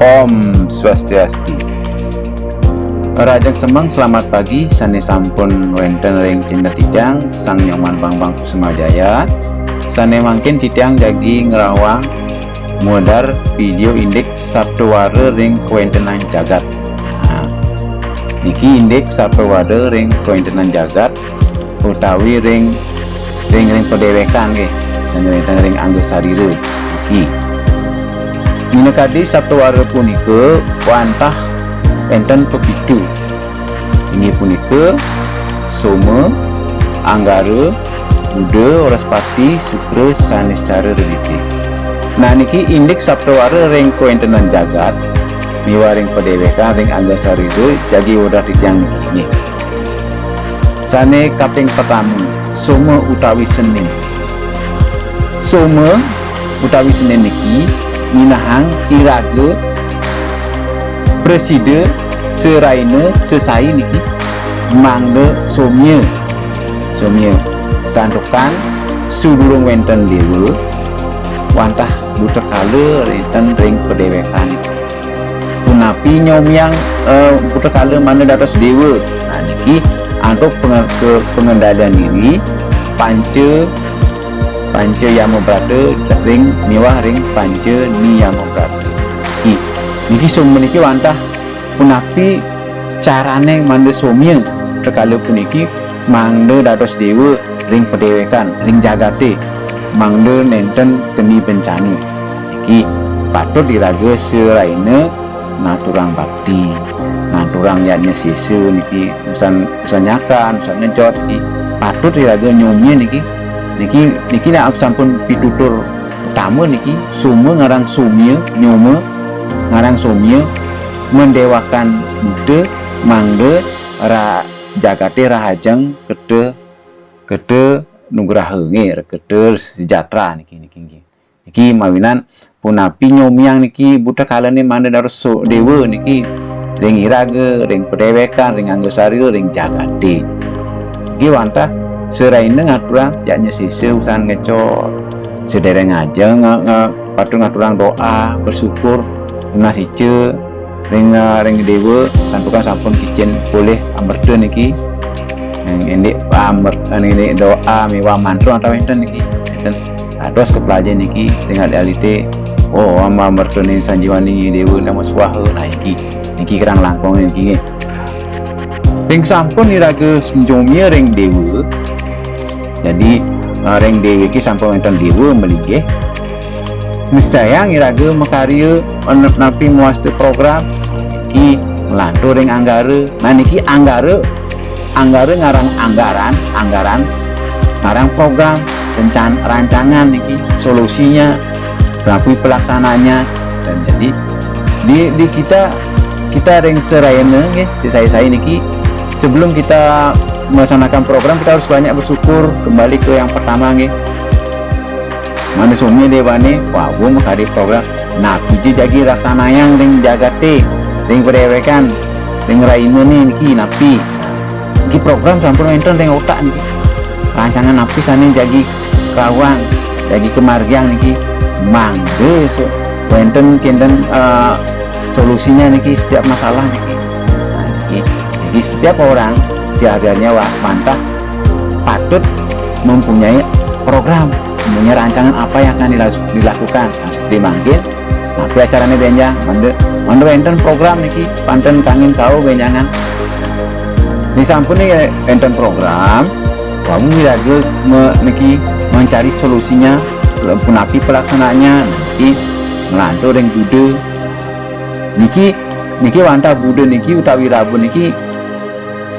Om Swastiastu. Rajang Semang selamat pagi. Sane sampun wenten ring Cina Tidang Sang Nyoman Bang Kusuma Jaya. Sane mangkin Tidang jagi ngerawang modar video indeks Sabtu Ware ring kuentenan jagat. Nah, niki indeks Sabtu Ware ring kuentenan jagat utawi ring pedewekan nggih. Sane wenten ring anggo sarire iki. Minekadi Sabtu Ware punika wantah enten pepitu. Ini punika Soma, Anggara, Buddha, Oraspati, Sukra sanes cara reliti. Nah niki indeks Sabtu Ware ring kuentenan jagat miwa ring pedewekan ring angga sarire jagi wadah titiang niki. Sane kaping pertama Soma utawi Senin. Soma utawi Senin niki minahang iraga preside seraine sesai niki mangde somya santukan sudurung wenten dewa wantah buta kala rinten ring pedewekan punapi nyomyang buta kala mana dados dewa. Nah niki untuk pengendalian diri panca Yama Brata ring miwah ring panca Niyama Brata. Niki sumber niki wantah punapi carane mande somya terkala puniki mangde dados dewa ring pedewekan ring jagate mangde nenten keni bencana. Niki patut diraga seraine naturang bakti naturang yanya sisu niki usan nyakan usan ngejot patut diraga nyomya niki nak sampun pitutur utama niki Soma ngarang somya nyoma ngarang somya mendewakan Buddha mangde jagate rahajeng kede nugraha nggih kede sejahtera niki mawinan punapi nyomyang niki Buddha kalane mangde dados dewa niki ring iraga ring pedewekan ring anggasari ring jagate niki wantah seraine ngaturang yaknya sise usahan ngecor sedereng aja patu ngaturang doa bersyukur nasice ring dewa santukan sampun kicen boleh amerda niki ini ini doa miwa mantra atau enten niki dan ados kepelajaran niki dengan realite amerda ni sanjiwani dewa nama swaha nah niki kerang langkong niki ring sampun iraga senjomya ring dewa. Jadi ring dewi ki sampun enten dewa meligih niscaya ngiraga makarya napi muaste program ki melantur ring Anggara. Nah niki Anggara ngarang anggaran ngarang program rancangan niki solusinya rapi pelaksananya dan jadi di kita ring seraine nggih saya niki sebelum kita melaksanakan program kita harus banyak bersyukur. Kembali ke yang pertama nggih mana somya dewane gua makadi program nah puji jagi laksanayang ring jagate ring pedewekan ring raine niki napi niki program sampun enten ring otak niki rancangan napi sane jagi kawang jagi kemargiang niki mangde wenten kinten solusinya niki setiap masalah niki nah, niki setiap orang sehariannya mantap patut mempunyai program mempunyai rancangan apa yang akan dilakukan. Nah, seperti mungkin tapi acaranya benjang mande enten program niki panten kangin kau benjangan di sampun nih enten program kamu lagi niki mencari solusinya punapi pelaksanaannya niki melantur yang Buddha niki wantah Buddha niki utawi Rabu niki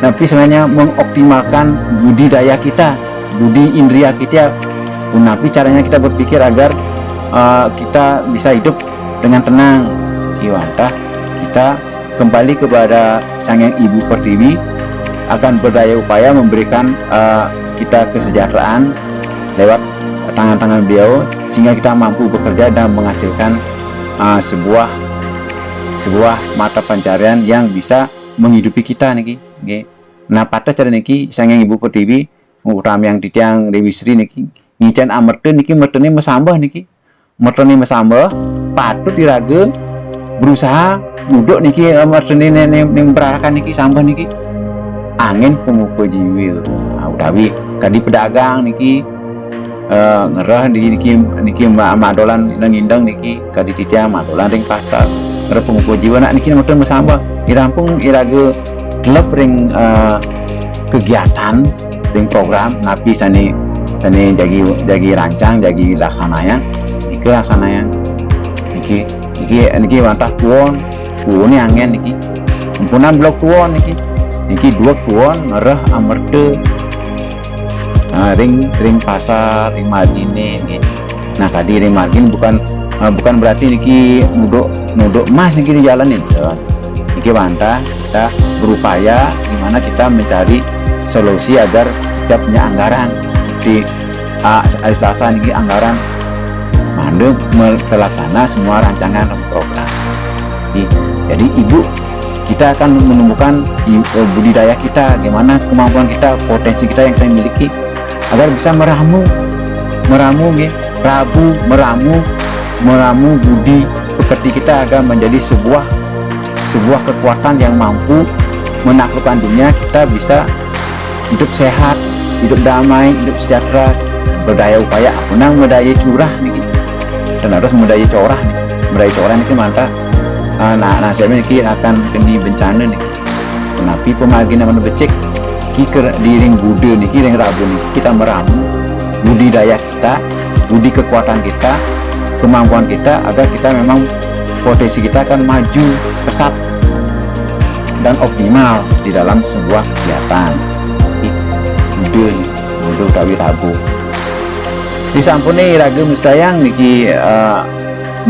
tapi sebenarnya mengoptimalkan budidaya kita, budi indria kita. Tapi caranya kita berpikir agar kita bisa hidup dengan tenang. Iwantah kita kembali kepada Sang Yang Ibu Pertiwi akan berdaya upaya memberikan kita kesejahteraan lewat tangan-tangan beliau sehingga kita mampu bekerja dan menghasilkan sebuah mata pencarian yang bisa menghidupi kita niki. Nah pada cara niki Sang Yang Ibu Pertiwi utama yang titiang Dewi Sri niki ngicen amerta niki mertene mesambah niki mertene mesambah patut diraga berusaha duduk niki maksudnya ning perarakan niki sampah niki angin pengukur jiwa. Nah, utawi kadi pedagang niki ngerah niki madolan nang-indang niki kadi titia madolan ring pasar ngerah pengukur jiwa nak niki mboten mesambah di rampung iraga klub ring kegiatan ring program napi sani jagi rancang jagi laksanayan niki wantah tuon ni angin niki empunan blok tuon niki dua tuon ngerah amerte ring pasar ring margine niki. Nah tadi ring margin bukan berarti niki nuduk emas niki di jalan ini niki wantah kita berupaya gimana kita mencari solusi agar kita punya anggaran di hari Selasa niki anggaran mandek melaksana semua rancangan program. Jadi ibu kita akan menemukan budidaya kita, gimana kemampuan kita, potensi kita yang kita miliki agar bisa meramu budi pekerti kita agar menjadi sebuah kekuatan yang mampu menaklukkan dunia. Kita bisa hidup sehat, hidup damai, hidup sejahtera, berdaya upaya apunang medaya curah nih, dan harus medaya corah nih. Medaya corah ini mantap. Nasibnya niki akan kena bencana nih. Tapi pemagina mana becek kiker di ring bude niki ring rabu nih kita meramu budidaya kita, budi kekuatan kita, kemampuan kita agar kita memang potensi kita akan maju pesat dan optimal di dalam sebuah kegiatan. Bude utawi rabu. Disampuni raga mustayang niki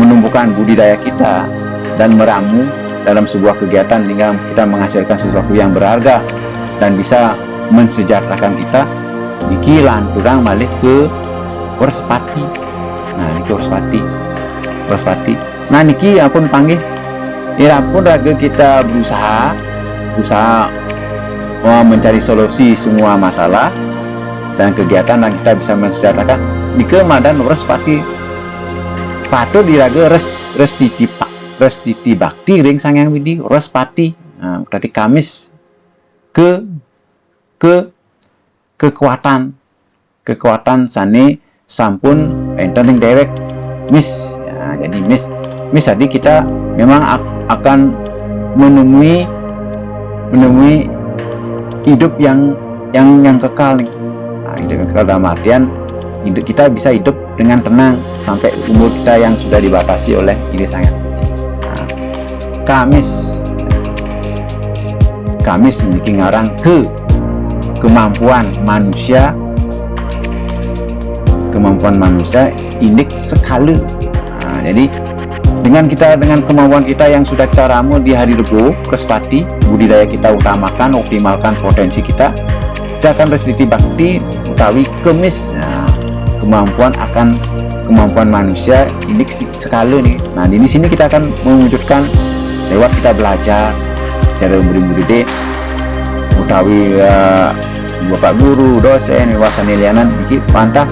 menumbuhkan budidaya kita dan meramu dalam sebuah kegiatan hingga kita menghasilkan sesuatu yang berharga dan bisa mensejahterakan kita. Niki lanturang malih ke Worsepati. Nah niki Worsepati. Nah niki ampun panggih pun raga kita berusaha mencari solusi semua masalah dan kegiatan yang kita bisa mensejahterakan niki madan Worsepati patut diraga Restiti Bakti ring Sangyang Widi Worsepati. Nah, berarti Kamis kekuatan sane sampun enten ring dewek mis. Ya, jadi mis tadi kita memang akan menemui hidup yang kekal nih. Nah, hidup yang kekal dalam artian hidup kita bisa hidup dengan tenang sampai umur kita yang sudah dibatasi oleh ini sangat. Kamis memiliki ngarang kemampuan manusia indik skala. Nah, jadi dengan kemampuan kita yang sudah kita ramu di hari Rebo Worsepati, budidaya kita utamakan, optimalkan potensi kita akan Restiti Bakti utawi Kemis. Nah, kemampuan manusia indik skala nih. Nah di sini kita akan mewujudkan lewat kita belajar cara budi utawi bapak guru, dosen, wawasan lianan iki pantah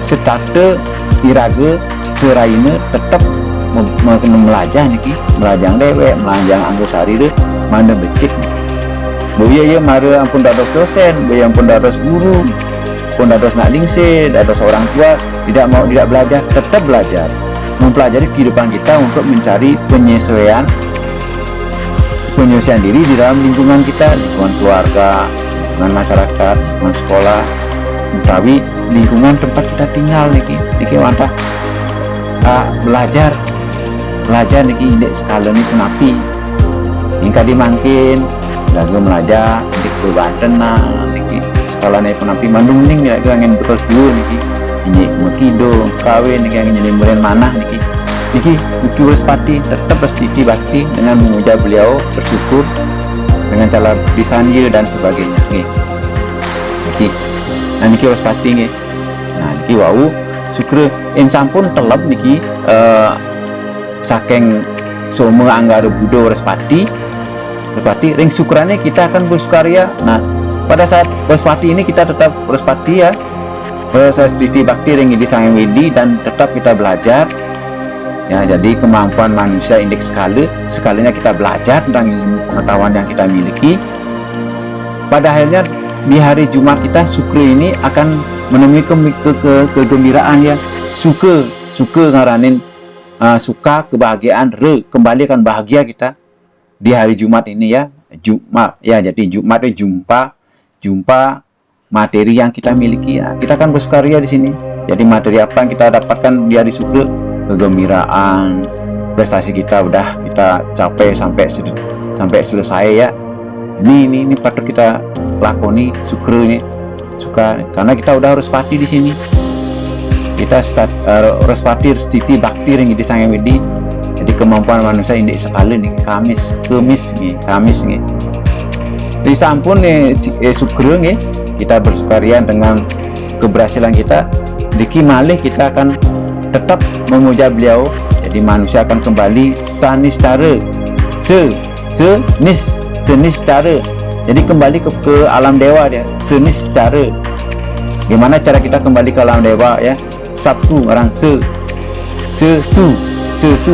setate iraga seraine tetap melajang niki, melajang dewek, melajang anggosari deh mana becik. Boya ya mare ampun dados dosen, boya ampun dados guru, pun dados nak dingse, dados orang tua tidak belajar, tetap belajar, mempelajari kehidupan kita untuk mencari penyesuaian diri di dalam lingkungan kita, lingkungan keluarga, lingkungan masyarakat, lingkungan sekolah, utawi lingkungan tempat kita tinggal niki wantah belajar niki indek skala niki napi hingga dimangkin lagu belajar indik perubahan niki skala niki napi mandung ning ya angin betul dulu niki ini mekido kawin niki angin jadi meren manah niki Worsepati tetap Restiti Bakti dengan memuja beliau, bersyukur dengan cara disanya dan sebagainya nih. Niki Worsepati nih. Nah niki wau syukur insan pun telap niki saking semua anggara Budo Worsepati ring syukurannya kita akan bersukaria. Nah pada saat Worsepati ini kita tetap Worsepati ya, Restiti Bakti ring di Sangyang Widi dan tetap kita belajar Ya, jadi kemampuan manusia indeks skalanya kita belajar tentang ilmu pengetahuan yang kita miliki. Pada akhirnya di hari Jumat kita syukur ini akan menemui kegembiraan ya. Suka ngaranin suka kebahagiaan, kembali akan bahagia kita di hari Jumat ini ya. Jumat ya, jadi Jumat itu jumpa materi yang kita miliki ya. Kita akan bersukaria di sini. Jadi materi apa yang kita dapatkan di hari syukur, kegembiraan, prestasi kita udah kita capai sampai selesai ya. Ini patut kita lakoni syukur ini, karena kita udah harus pati di sini. Kita harus pati stiti bakti ring di sange widi. Jadi kemampuan manusia ini sekali nih kemis nih. Di sampun nih syukur nih, kita bersukaria dengan keberhasilan kita. Diki malih kita akan tetap memuja beliau. Jadi manusia akan kembali sanis cara senis cara. Jadi kembali ke alam dewa dia, senis cara. Gimana cara kita kembali ke alam dewa ya? Sabtu orang setu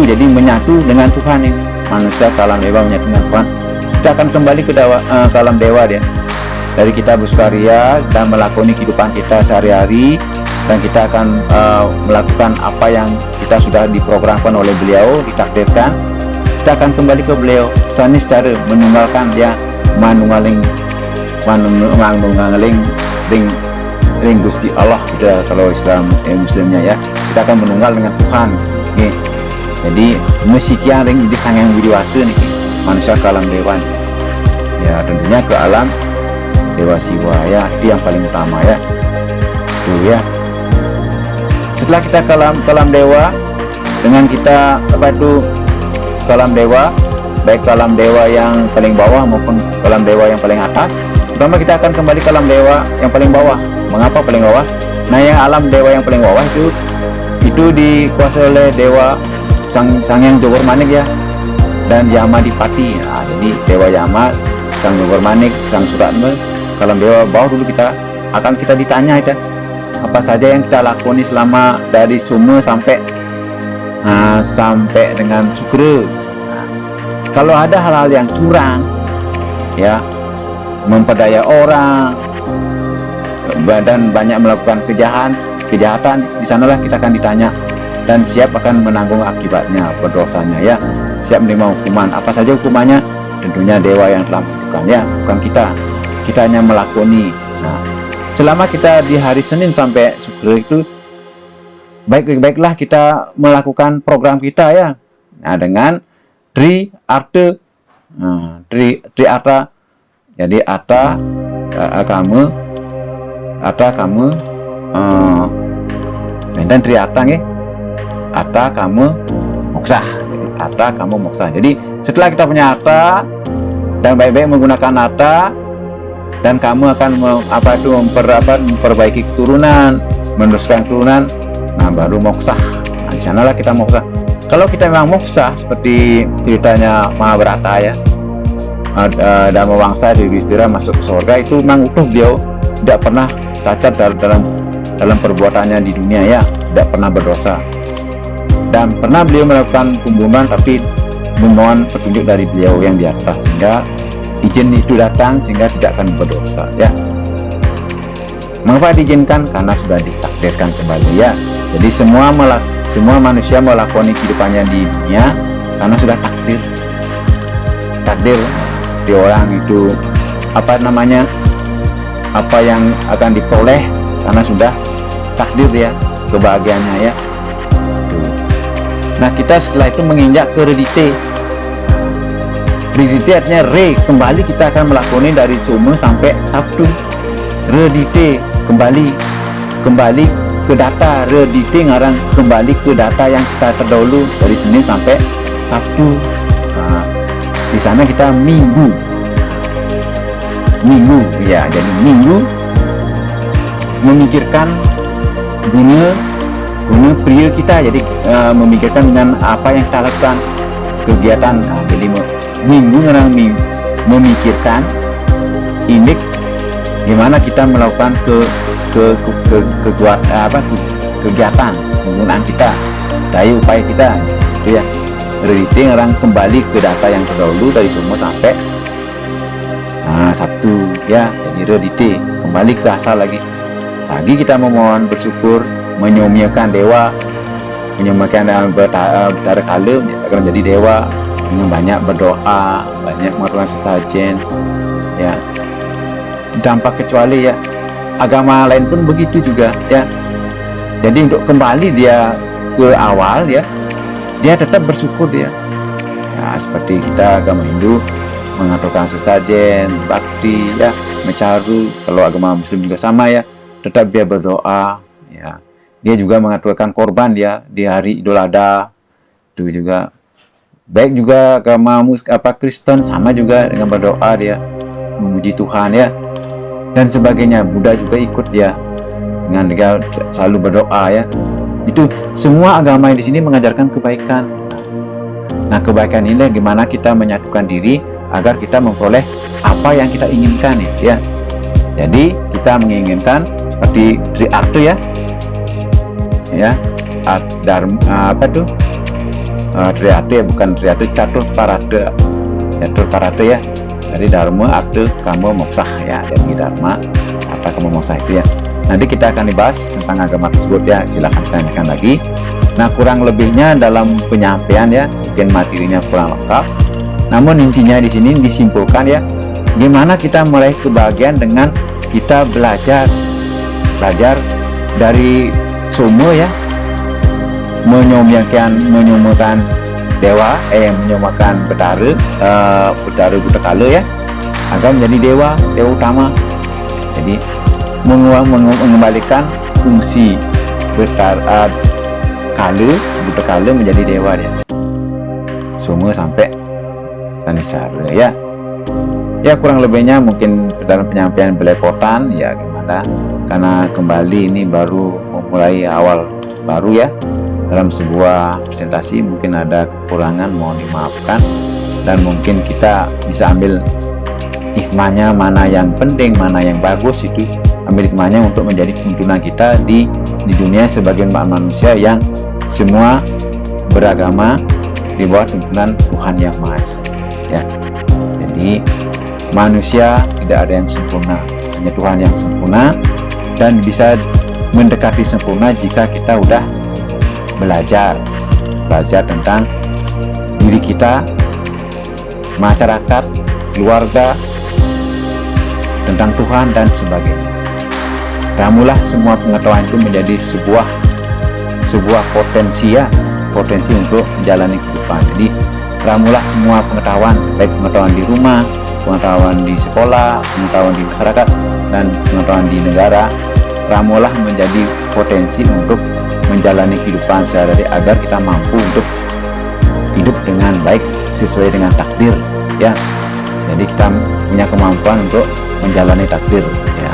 jadi menyatu dengan Tuhan ini. Manusia ke alam dewa menyatu dengan Tuhan. Kita akan kembali ke alam dewa dia. Dari kita bersukaria dan melakoni kehidupan kita sehari-hari, dan kita akan melakukan apa yang kita sudah diprogramkan oleh beliau, ditakdirkan. Kita akan kembali ke beliau sanis cara menunggalkan dia, manunggaling ring Gusti Allah kita, kalau Islam Muslimnya ya, kita akan menunggal dengan Tuhan nih. Jadi mesikian ring ini sangat widiwasa nih, manusia ke alam dewa ya, tentunya ke alam dewa siwa ya, itu yang paling utama ya tuh ya. Setelah kita ke alam dewa, dengan kita ke alam dewa, baik ke alam dewa yang paling bawah maupun ke alam dewa yang paling atas. Pertama kita akan kembali ke alam dewa yang paling bawah. Mengapa paling bawah? Nah, yang alam dewa yang paling bawah itu dikuasai oleh dewa Sang Hyang Jogor Manik ya, dan Yama Dipati. Nah, jadi dewa Yama, Sang Jogor Manik, Sang Suratme. Alam dewa bawah dulu kita ditanya itu apa saja yang kita lakoni selama dari sume sampai dengan syukur. Kalau ada hal-hal yang curang ya, memperdaya orang dan banyak melakukan kejahatan, di sanalah kita akan ditanya dan siap akan menanggung akibatnya, berdosanya ya, siap menerima hukuman. Apa saja hukumannya? Tentunya dewa yang telah menentukan ya, bukan kita hanya melakoni. Nah, selama kita di hari Senin sampai syukur itu baiklah kita melakukan program kita ya. Nah, dengan Tri Arta, jadi Ata kamu dan Tri Arta nih, Ata kamu moksa. Jadi Ata kamu moksa. Jadi setelah kita punya Ata dan baik-baik menggunakan Ata, dan kamu akan memperbaiki keturunan, meneruskan keturunan, nah baru moksa. Nah, di sanalah kita moksa. Kalau kita memang moksa seperti ceritanya Mahabharata ya, Dharma Wangsa di Yudhistira masuk ke surga, itu memang utuh, beliau tidak pernah cacat dalam perbuatannya di dunia ya, tidak pernah berdosa, dan pernah beliau melakukan pembunuhan tapi memohon petunjuk dari beliau yang di atas, sehingga izin itu datang sehingga tidak akan berdosa ya. Mengapa diizinkan? Karena sudah ditakdirkan kembali ya. Jadi semua manusia melakoni kehidupannya di dunia karena sudah takdir di orang itu apa yang akan diperoleh karena sudah takdir ya, kebahagiaannya ya. Nah, kita setelah itu menginjak ke redite. Redite artinya kembali, kita akan melakoni dari Sume sampai Sabtu. Redite kembali ke data. Redite ngarang kembali ke data yang kita terdahulu dari Senin sampai Sabtu. Nah, di sana kita minggu ya, jadi minggu memikirkan guna pria kita, jadi memikirkan dengan apa yang kita lakukan kegiatan. Nah, jadi minggu orang memikirkan indeks gimana kita melakukan kegiatan penggunaan kita, daya upaya kita. itu ya. Reediting orang kembali ke data yang terdahulu dari semua sampai Sabtu ya. Jadi reediting kembali ke asal lagi kita memohon bersyukur, menyomiakan dewa, menyomiakan betara kala akan menjadi dewa dengan banyak berdoa, banyak melakukan sesajen ya. Dampak kecuali ya agama lain pun begitu juga ya. Jadi untuk kembali dia ke awal ya, dia tetap bersyukur dia ya, seperti kita agama Hindu mengaturkan sesajen, bakti ya, mencaru. Kalau agama Muslim juga sama ya, tetap dia berdoa ya. Dia juga mengaturkan korban ya di hari Idul Adha itu juga. Baik juga agama Kristen sama juga dengan berdoa dia, memuji Tuhan ya dan sebagainya. Buddha juga ikut dia dengan dia selalu berdoa ya. Itu semua agama di sini mengajarkan kebaikan. Nah, kebaikan ini gimana kita menyatukan diri agar kita memperoleh apa yang kita inginkan ya. Jadi kita menginginkan seperti Triarte ya, Triarte bukan Triarte, Catur Parate ya. Dari Dharma, Artha, Kama, Moksa ya. Jadi Dharma, Artha, Kama, Moksa itu ya. Nanti kita akan dibahas tentang agama tersebut ya. Silahkan tanyakan lagi. Nah, kurang lebihnya dalam penyampaian ya, mungkin materinya kurang lengkap. Namun intinya di sini disimpulkan ya, gimana kita mulai kebahagiaan dengan kita belajar dari semua ya, menyomakan dewa, menyomakan betara buta kala ya, agar menjadi dewa utama. Jadi mengembalikan fungsi betara buta kala menjadi dewa dia. Semua sampai sanisara ya. Ya kurang lebihnya mungkin dalam penyampaian belepotan ya gimana, karena kembali ini baru memulai awal baru ya. Dalam sebuah presentasi mungkin ada kekurangan, mohon dimaafkan, dan mungkin kita bisa ambil hikmahnya, mana yang penting, mana yang bagus, itu ambil hikmahnya untuk menjadi tuntunan kita di dunia sebagai manusia yang semua beragama di bawah tuntunan Tuhan Yang Maha Esa ya. Jadi manusia tidak ada yang sempurna, hanya Tuhan yang sempurna, dan bisa mendekati sempurna jika kita udah belajar tentang diri kita, masyarakat, keluarga, tentang Tuhan dan sebagainya. Ramulah semua pengetahuan itu menjadi sebuah potensi untuk menjalani kehidupan. Jadi ramulah semua pengetahuan, baik pengetahuan di rumah, pengetahuan di sekolah, pengetahuan di masyarakat, dan pengetahuan di negara. Ramulah menjadi potensi untuk menjalani kehidupan sehari-hari agar kita mampu untuk hidup dengan baik sesuai dengan takdir ya. Jadi kita punya kemampuan untuk menjalani takdir ya.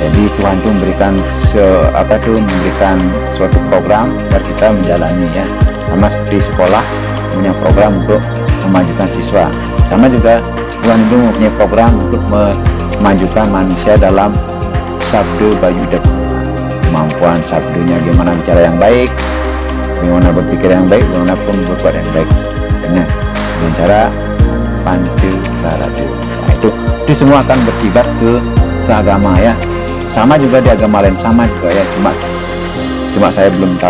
Jadi Tuhan itu memberikan memberikan suatu program agar kita menjalani ya. Sama seperti sekolah punya program untuk memajukan siswa, sama juga Tuhan itu mempunyai program untuk memajukan manusia dalam sabda bayudat. Kemampuan sabdunya, gimana bicara yang baik, bagaimana berpikir yang baik, bagaimana pun berbuat yang baik dengan cara Pancasarada. Nah, itu semua akan berkibat ke agama ya. Sama juga di agama lain, sama juga ya. Cuma saya belum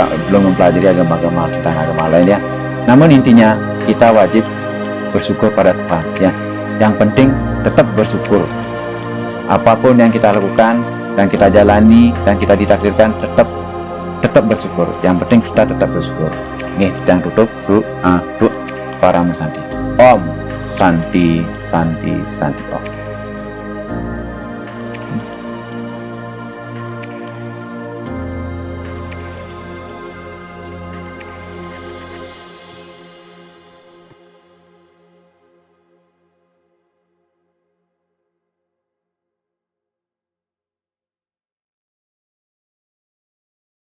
mempelajari agama-agama tentang agama lain ya. Namun intinya kita wajib bersyukur pada Tuhan ya. Yang penting tetap bersyukur. Apapun yang kita lakukan dan kita jalani dan kita ditakdirkan, tetap bersyukur. Yang penting kita tetap bersyukur. Nih, kita tutup doa para Santi. Om Santi Santi Santi Om.